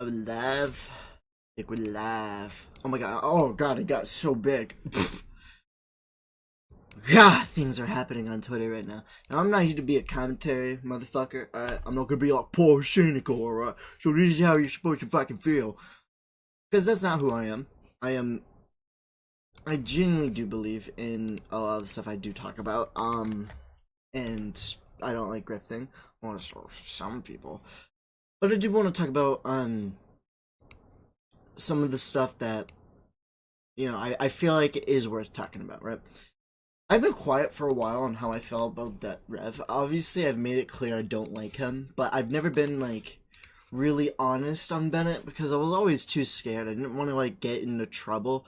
I'm live. Like we're live. Oh my god. Oh god, it got so big. God, things are happening on Twitter right now. Now I'm not here to be a commentary, motherfucker. Alright, I'm not gonna be like poor cynical, alright. So this is how you're supposed to fucking feel. Because that's not who I am. I genuinely do believe in a lot of the stuff I do talk about. And I don't like grifting. Well, so some people. But I do want to talk about some of the stuff that I feel like it is worth talking about, right? I've been quiet for a while on how I felt about that Rev. Obviously, I've made it clear I don't like him, but I've never been like really honest on Bennett because I was always too scared. I didn't want to like get into trouble.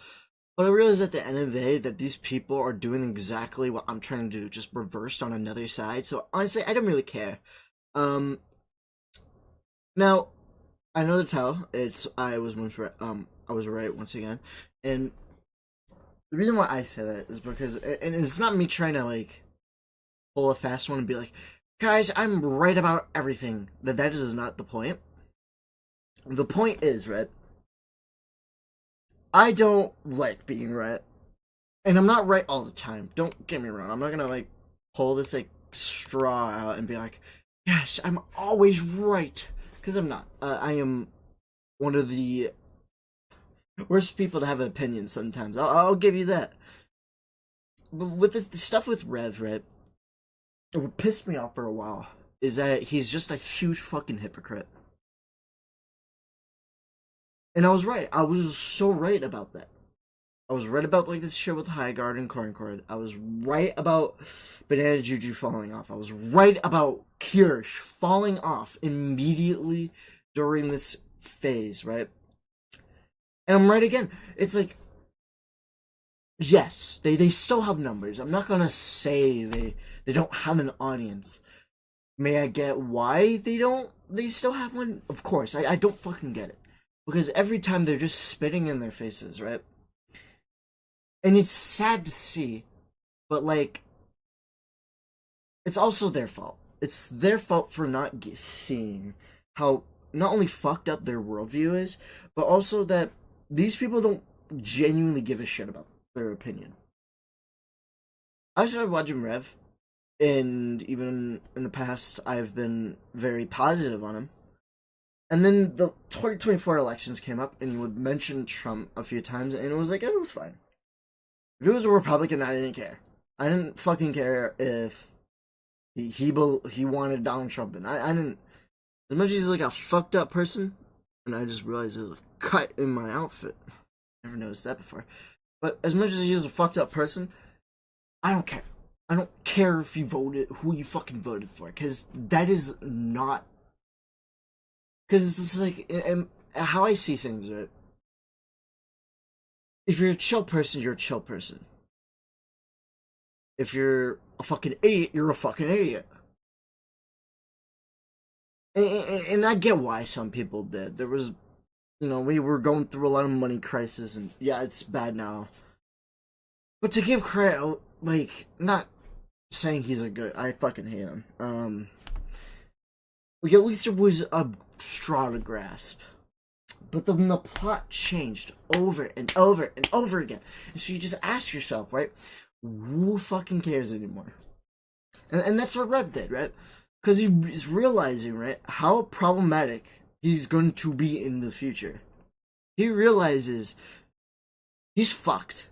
But I realized at the end of the day that these people are doing exactly what I'm trying to do, just reversed on another side. So honestly, I don't really care. Now I know the tell. It's I was once right. I was right once again, and the reason why I say that is because, and it's not me trying to like pull a fast one and be like, guys, I'm right about everything. That is not the point. The point is, right? I don't like being right, and I'm not right all the time. Don't get me wrong. I'm not gonna like pull this like straw out and be like, yes, I'm always right, because I'm not. I am one of the worst people to have opinions sometimes. I'll give you that. But with the stuff with Rev, right? What pissed me off for a while is that he's just a huge fucking hypocrite. And I was right. I was so right about that. I was right about like this shit with High Guard and Corncord. I was right about Banana Juju falling off. I was right about Kirsch falling off immediately during this phase, right? And I'm right again. It's like, yes, they still have numbers. I'm not gonna say they don't have an audience. May I get why they still have one? Of course, I don't fucking get it. Because every time they're just spitting in their faces, right? And it's sad to see, but like, it's also their fault. It's their fault for not seeing how not only fucked up their worldview is, but also that these people don't genuinely give a shit about their opinion. I started watching Rev, and even in the past, I've been very positive on him. And then the 2024 elections came up, and he would mention Trump a few times, and it was like, it was fine. If it was a Republican, I didn't care. I didn't fucking care if he wanted Donald Trump, and I didn't. As much as he's like a fucked up person, and I just realized there was a cut in my outfit. Never noticed that before. But as much as he's a fucked up person, I don't care. I don't care if you voted, who you fucking voted for, because that is not. Because it's just like, and how I see things, right? If you're a chill person, you're a chill person. If you're a fucking idiot, you're a fucking idiot. And I get why some people did. There was, we were going through a lot of money crisis, and yeah, it's bad now. But to give credit, like, not saying he's a good, I fucking hate him. Like, at least it was a straw to grasp. But then the plot changed over and over and over again. And so you just ask yourself, right? Who fucking cares anymore? And that's what Rev did, right? Because he's realizing, right, how problematic he's going to be in the future. He realizes he's fucked.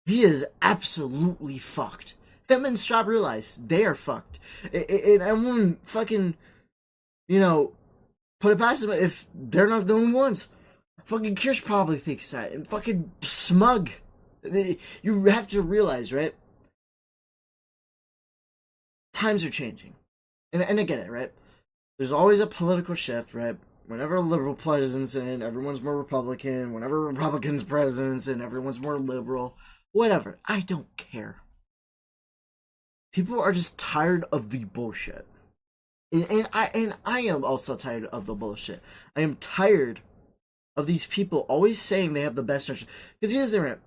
He is absolutely fucked. Him and Straub realize they are fucked. And I won't fucking, put it past them if they're not the only ones. Fucking Kirsch probably thinks that. And fucking Smug. You have to realize, right? Times are changing. And I get it, right? There's always a political shift, right? Whenever a liberal president's in, everyone's more Republican. Whenever a Republican's president's in, everyone's more liberal. Whatever. I don't care. People are just tired of the bullshit. And I am also tired of the bullshit. I am tired of these people always saying they have the best intention. Because here's the rant.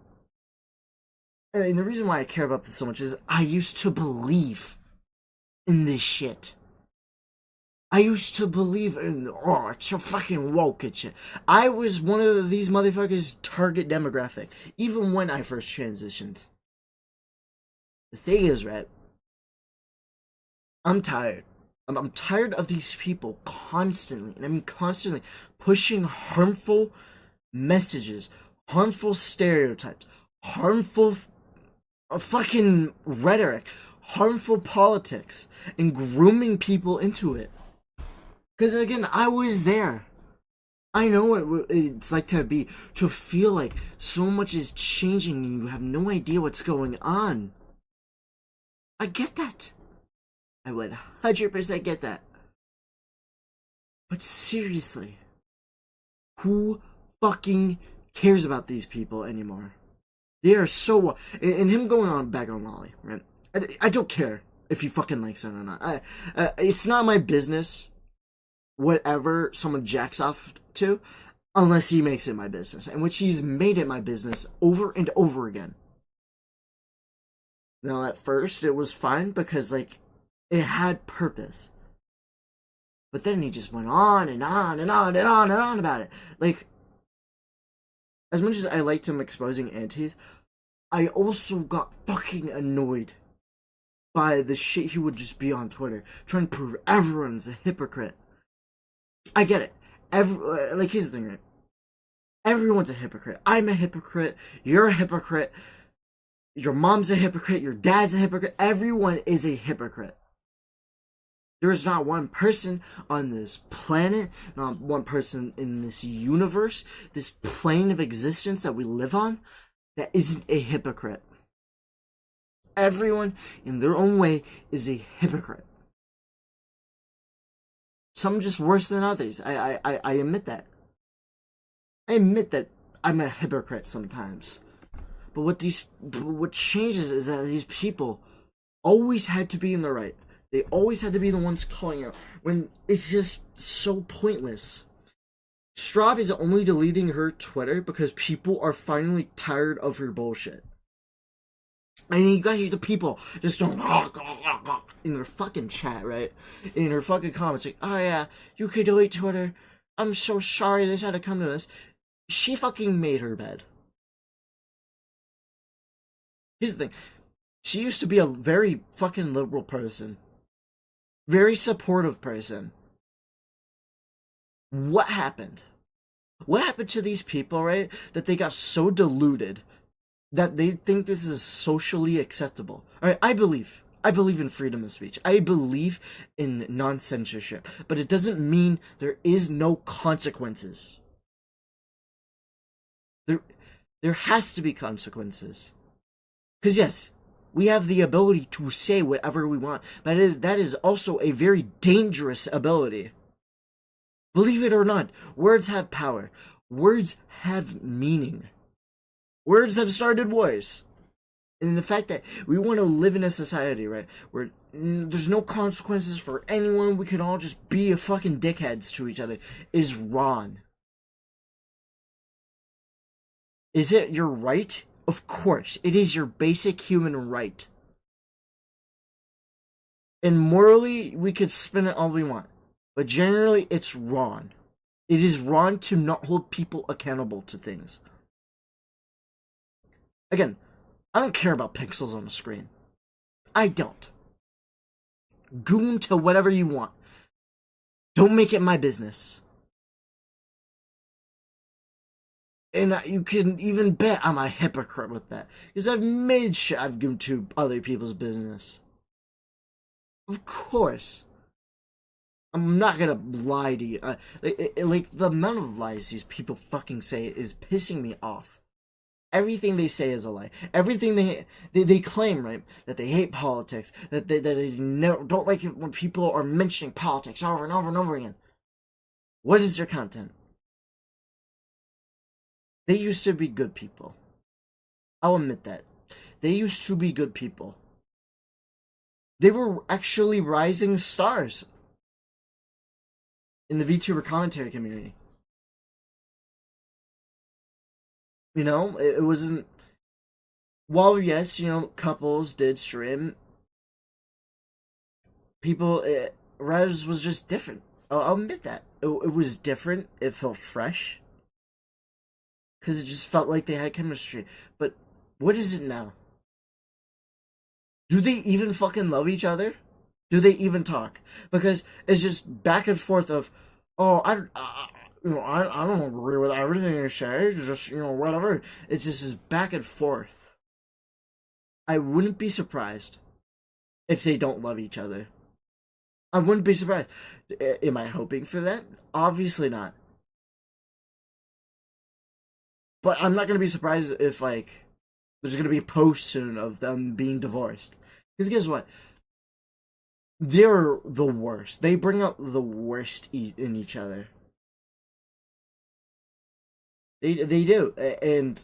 And the reason why I care about this so much is I used to believe in this shit. I used to believe in, oh, it's so fucking woke and shit. I was one of these motherfuckers' target demographic, even when I first transitioned. The thing is, right, I'm tired. I'm tired of these people constantly, and I mean constantly, pushing harmful messages, harmful stereotypes, harmful fucking rhetoric, harmful politics, and grooming people into it. Because again, I was there. I know what it's like to feel like so much is changing and you have no idea what's going on. I get that. I would 100% get that. But seriously, who fucking cares about these people anymore? They are so... And him going on back on Lolly, right? I don't care if he fucking likes it or not. It's not my business whatever someone jacks off to, unless he makes it my business, and which he's made it my business over and over again. Now, at first, it was fine because, like, it had purpose. But then he just went on and on and on and on and on about it. Like, as much as I liked him exposing antis, I also got fucking annoyed by the shit he would just be on Twitter, trying to prove everyone's a hypocrite. I get it. Like, here's the thing, right? Everyone's a hypocrite. I'm a hypocrite. You're a hypocrite. Your mom's a hypocrite. Your dad's a hypocrite. Everyone is a hypocrite. There is not one person on this planet, not one person in this universe, this plane of existence that we live on, that isn't a hypocrite. Everyone, in their own way, is a hypocrite. Some just worse than others. I admit that. I admit that I'm a hypocrite sometimes. But what changes is that these people always had to be in the right. They always had to be the ones calling out when it's just so pointless. Straub is only deleting her Twitter because people are finally tired of her bullshit. And you got the people just don't in their fucking chat, right? In her fucking comments, like, oh yeah, you could delete Twitter. I'm so sorry this had to come to this. She fucking made her bed. Here's the thing. She used to be a very fucking liberal person. Very supportive person. What happened? What happened to these people, right? That they got so deluded that they think this is socially acceptable. Alright, I believe in freedom of speech. I believe in non-censorship. But it doesn't mean there is no consequences. There has to be consequences. Because yes, we have the ability to say whatever we want, but that is also a very dangerous ability. Believe it or not, words have power. Words have meaning. Words have started wars. And the fact that we want to live in a society, right, where there's no consequences for anyone, we can all just be a fucking dickheads to each other, is wrong. Is it your right? Of course, it is your basic human right. And morally, we could spin it all we want. But generally, it's wrong. It is wrong to not hold people accountable to things. Again, I don't care about pixels on the screen. I don't. Goon to whatever you want. Don't make it my business. And you can even bet I'm a hypocrite with that. Because I've made shit I've given to other people's business. Of course. I'm not gonna lie to you. Like, the amount of lies these people fucking say is pissing me off. Everything they say is a lie. Everything they claim, right, that they hate politics, that they don't like it when people are mentioning politics over and over and over again. What is their content? They used to be good people. I'll admit that. They used to be good people. They were actually rising stars in the VTuber commentary community. You know, it wasn't... While, yes, you know, couples did stream, people... Res was just different. I'll admit that. It was different. It felt fresh. Because it just felt like they had chemistry. But what is it now? Do they even fucking love each other? Do they even talk? Because it's just back and forth of, oh, I don't agree with everything you say. It's just, whatever. It's just this back and forth. I wouldn't be surprised if they don't love each other. I wouldn't be surprised. Am I hoping for that? Obviously not. But I'm not going to be surprised if, like, there's going to be posts soon of them being divorced. Because guess what? They're the worst. They bring out the worst in each other. They do. And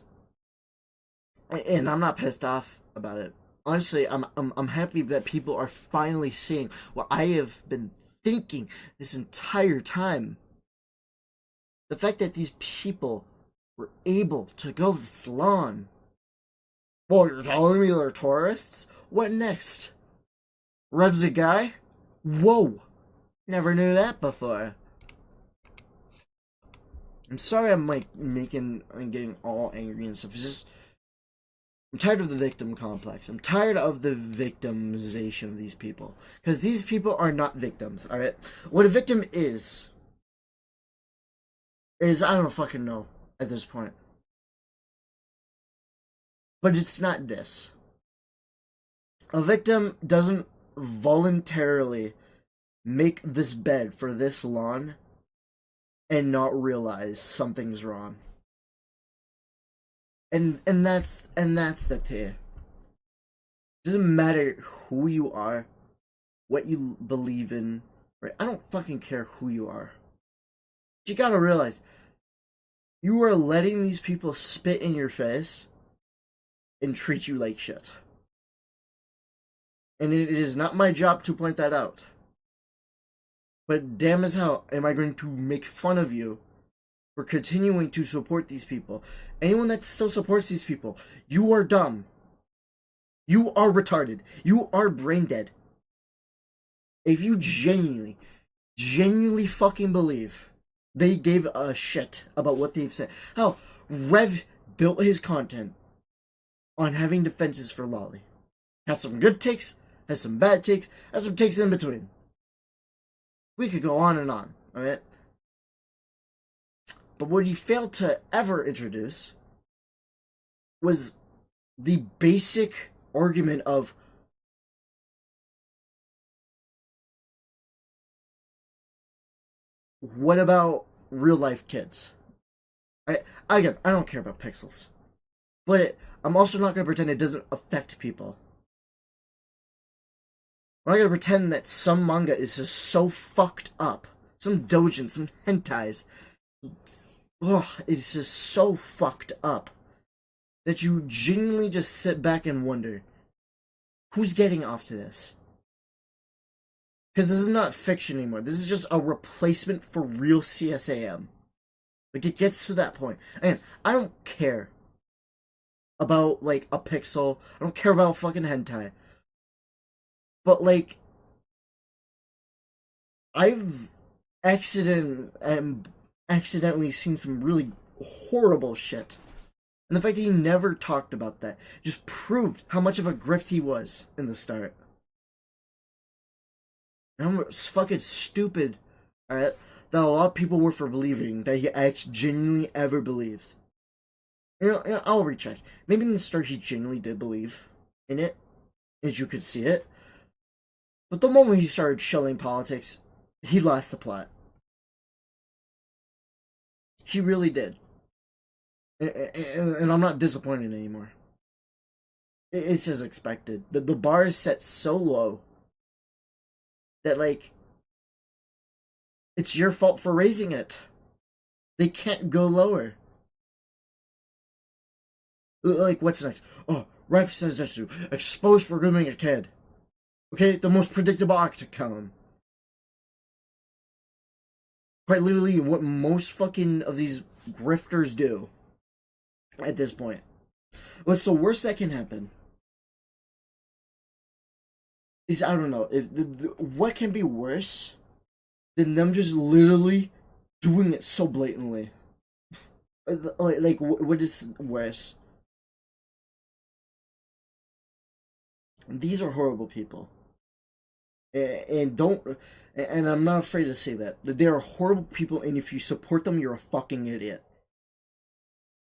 I'm not pissed off about it. Honestly, I'm happy that people are finally seeing what I have been thinking this entire time. The fact that these people were able to go this long. Well, you're telling me they're tourists? What next? Rev's a guy? Whoa! Never knew that before. I'm sorry I'm like getting all angry and stuff. It's just, I'm tired of the victim complex. I'm tired of the victimization of these people. Because these people are not victims, alright? What a victim is I don't fucking know at this point. But it's not this. A victim doesn't voluntarily make this bed for this long and not realize something's wrong. And that's the thing. It doesn't matter who you are, what you believe in, right? I don't fucking care who you are. You gotta realize, you are letting these people spit in your face and treat you like shit. And it is not my job to point that out. But damn as hell am I going to make fun of you for continuing to support these people. Anyone that still supports these people, you are dumb. You are retarded. You are brain dead. If you genuinely fucking believe they gave a shit about what they've said. Hell, Rev built his content on having defenses for Lolly. Had some good takes, has some bad takes, has some takes in between. We could go on and on, alright? But what he failed to ever introduce was the basic argument of what about real life kids? Again, I don't care about pixels. But I'm also not going to pretend it doesn't affect people. I'm not going to pretend that some manga is just so fucked up. Some doujin, some hentais. Ugh, it's just so fucked up that you genuinely just sit back and wonder, who's getting off to this? Because this is not fiction anymore. This is just a replacement for real CSAM. Like, it gets to that point. And I don't care about, like, a pixel. I don't care about fucking hentai. But, like, I've accidentally seen some really horrible shit. And the fact that he never talked about that just proved how much of a grift he was in the start. And I'm fucking stupid, alright, that a lot of people were for believing that he actually genuinely ever believed. I'll recheck. Maybe in the start he genuinely did believe in it, as you could see it. But the moment he started shilling politics, he lost the plot. He really did. And I'm not disappointed anymore. It's as expected. The bar is set so low that, like, it's your fault for raising it. They can't go lower. Like, what's next? Oh, Ref says that's exposed for grooming a kid. Okay, the most predictable act to come. Quite literally what most fucking of these grifters do at this point. What's the worst that can happen is, I don't know, if what can be worse than them just literally doing it so blatantly. Like what is worse? These are horrible people, and don't. And I'm not afraid to say that they are horrible people. And if you support them, you're a fucking idiot.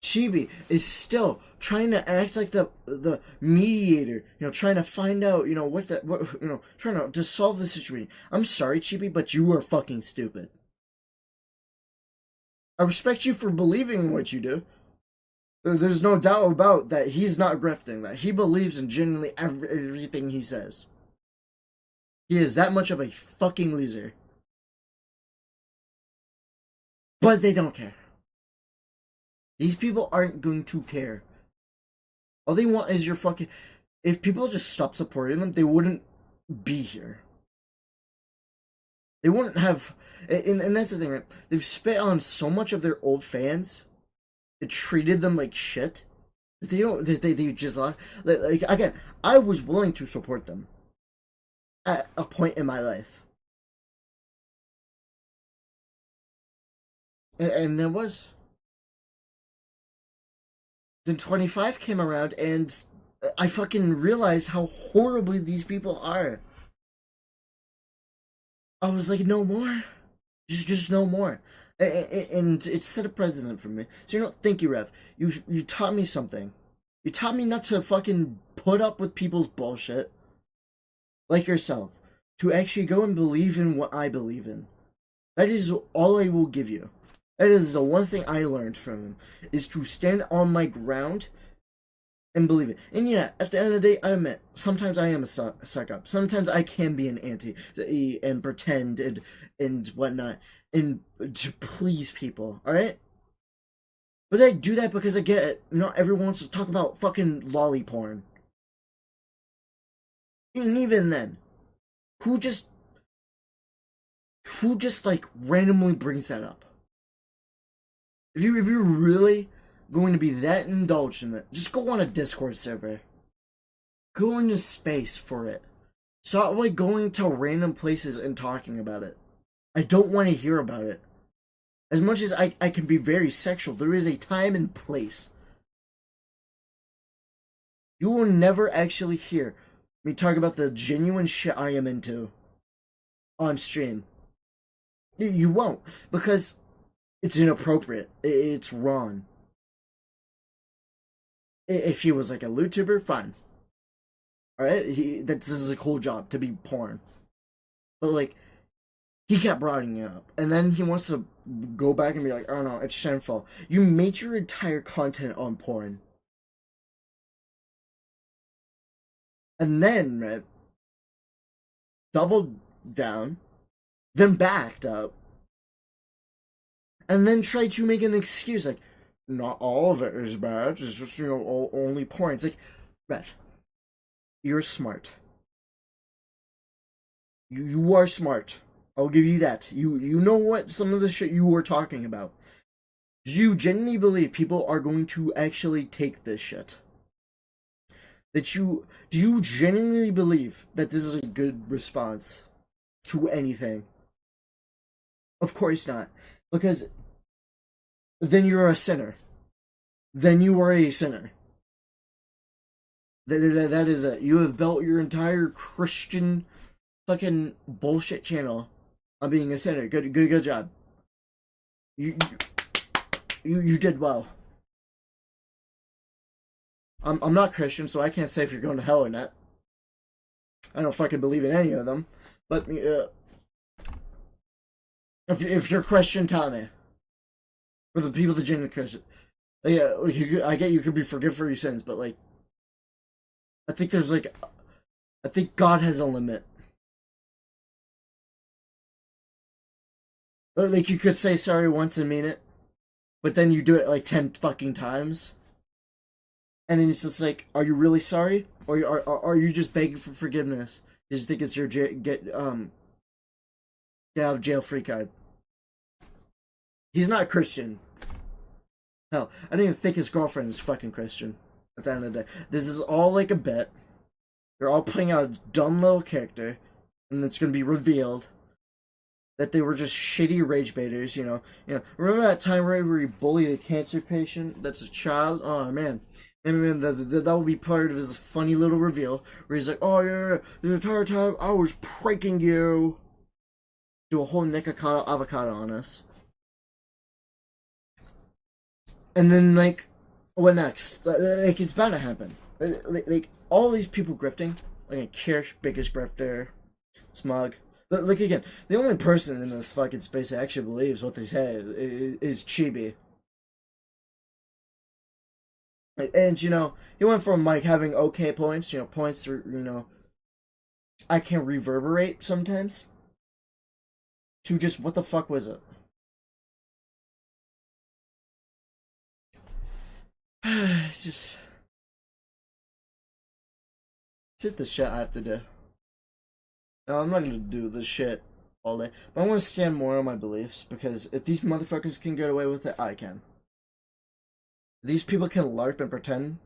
Chibi is still trying to act like the mediator, trying to find out, trying to solve the situation. I'm sorry, Chibi, but you are fucking stupid. I respect you for believing in what you do. There's no doubt about that. He's not grifting. That he believes in genuinely everything he says. He is that much of a fucking loser. But they don't care. These people aren't going to care. All they want is your fucking... If people just stop supporting them, they wouldn't be here. They wouldn't have... And that's the thing, right? They've spit on so much of their old fans. It treated them like shit. They don't... They just... Like, again, I was willing to support them. At a point in my life. And there was... Then 25 came around, and I fucking realized how horribly these people are. I was like, no more. Just no more. And it set a precedent for me. So thank you, Rev. You taught me something. You taught me not to fucking put up with people's bullshit. Like yourself. To actually go and believe in what I believe in. That is all I will give you. That is the one thing I learned from him, is to stand on my ground and believe it. And yeah, at the end of the day, I admit, sometimes I am a suck up. Sometimes I can be an anti and pretend and whatnot and to please people, alright? But I do that because I get it. Not everyone wants to talk about fucking lolly porn. And even then, who just like randomly brings that up? If you're really going to be that indulged in it, just go on a Discord server. Go into space for it. Stop like going to random places and talking about it. I don't want to hear about it. As much as I can be very sexual, there is a time and place. You will never actually hear me talk about the genuine shit I am into on stream. You won't, because it's inappropriate. It's wrong. If he was like a YouTuber, fine. Alright? This is a cool job to be porn. But like, he kept bringing it up. And then he wants to go back and be like, oh no, it's shameful. You made your entire content on porn. And then, right, doubled down, then backed up, and then tried to make an excuse like, not all of it is bad, it's just, only porn. It's like, Rev, you're smart. You are smart. I'll give you that. You know what some of the shit you were talking about. Do you genuinely believe people are going to actually take this shit? Do you genuinely believe that this is a good response to anything? Of course not. Because then you're a sinner. Then you are a sinner. That is it. You have built your entire Christian fucking bullshit channel on being a sinner. Good job. You did well. I'm not Christian, so I can't say if you're going to hell or not. I don't fucking believe in any of them. But if you're Christian, tell me. For the people that genuinely Christian, yeah, I get you could be forgiven for your sins, but like, I think God has a limit. Like, you could say sorry once and mean it, but then you do it like 10 fucking times. And then it's just like, are you really sorry? Or are you just begging for forgiveness? You just think it's your get out of jail free card. He's not Christian. Hell, I don't even think his girlfriend is fucking Christian. At the end of the day, this is all like a bit. They're all playing out a dumb little character, and it's gonna be revealed. that they were just shitty rage baiters. Remember that time where he bullied a cancer patient that's a child? Oh man. And that would be part of his funny little reveal where he's like, "Oh yeah, the entire time I was pranking you." Do a whole Nikocado avocado on us. And then, like, what next? Like, it's bound to happen. Like all these people grifting. Like, Kirsch, biggest grifter. Smug. Look again. The only person in this fucking space that actually believes what they say is Chibi. And, he went from, like, having okay points, points where, I can reverberate sometimes, to just, what the fuck was it? It's just... It's the shit I have to do. No, I'm not gonna do this shit all day. But I want to stand more on my beliefs, because if these motherfuckers can get away with it, I can. These people can LARP and pretend.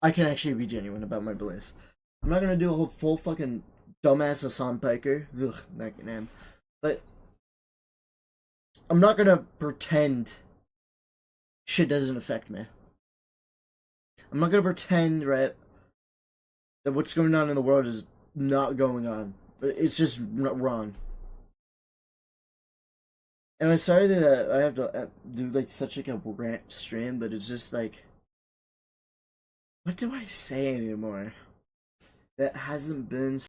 I can actually be genuine about my beliefs. I'm not gonna do a whole full fucking dumbass Hassan Piker. Ugh, that name. But I'm not gonna pretend shit doesn't affect me. I'm not gonna pretend, right, that what's going on in the world is not going on. It's just wrong. And I'm sorry that I have to do like such like a rant stream, but it's just like, what do I say anymore? That hasn't been